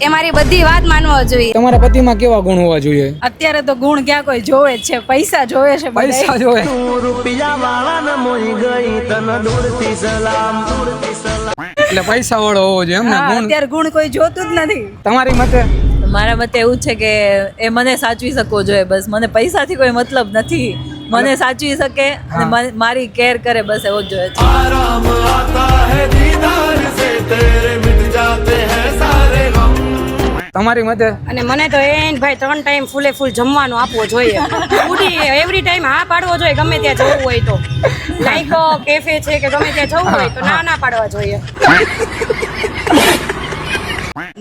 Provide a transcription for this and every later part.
એ મારી બધી વાત માનવો જોઈએ. તમારા પતિમાં કેવા ગુણ હોવા જોઈએ? અત્યારે તો ગુણ ક્યાં કોઈ જોવે જ છે, પૈસા જોવે છે. પૈસા જોવે. એટલે પૈસા વાળો હોવો જોઈએ એમ ને? ગુણ અત્યારે ગુણ કોઈ જોતું જ નથી. તમારી મતે? મારા મતે એવું છે કે એ મને સાચવી શકવો જોઈએ, બસ મને પૈસાથી કોઈ મતલબ નથી. મને સાચવી શકે અને મારી કેર કરે, બસ એવો જ જોઈએ છે. आराम आता है दीदार से तेरे मिट जाते हैं सारे गम. તમારી મતે? અને મને તો એને ભાઈ 3 ટાઈમ ફૂલે ફૂલ જમવાનું આપવો જોઈએ. ફૂડી એવરી ટાઈમ હા પાડવો જોઈએ, ગમે ત્યાં જવું હોય તો. લાઈક કેફે છે કે ગમે ત્યાં જવું હોય તો ના પાડવા જોઈએ.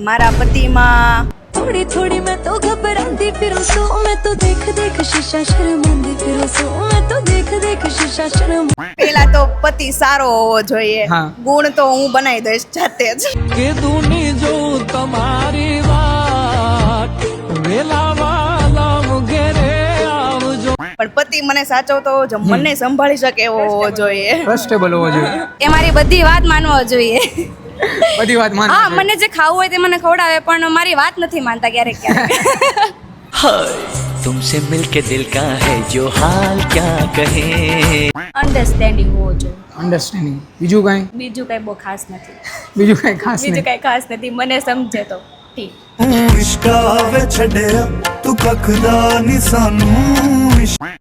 મારા પતિમાં थोड़ी थोड़ी मैं तो घबराती फिरूं सो मैं तो देख देख शीशा शर्मांदी फिरूं सो मैं तो देख देख शीशा शर्म. પેલા તો પતિ સારો હોવો જોઈએ. હા. ગુણ તો હું બનાવી દઈશ જાતે જ. કે દુની જો તમારી વાત વેલા વાલા મુગેરે આવજો. પણ પતિ મને સાચવતો હોવો જોઈએ, મને સંભાળી શકે એવો હોવો જોઈએ. ટ્રસ્ટેબલ હોવો જોઈએ. એ મારી બધી વાત માનવો જોઈએ. બધી વાત માનવી હા, જોઈએ. મને જે ખાવું હોય તે મને ખવડાવે, પણ મારી વાત નથી માનતા ક્યારેક ક્યારેક. हाय तुमसे मिलके दिल का है जो हाल क्या कहે. અન્ડરસ્ટેન્ડિંગ હોવો જોઈએ. અન્ડરસ્ટેન્ડિંગ. બીજું કાંઈ? બીજું કઈ બહુ ખાસ નથી. બીજું કાંઈ ખાસ બીજું નહીં. કઈ ખાસ નથી. મને સમજે તો ઠીક. इश्क आवे छड़े तू कखदा नी सानू.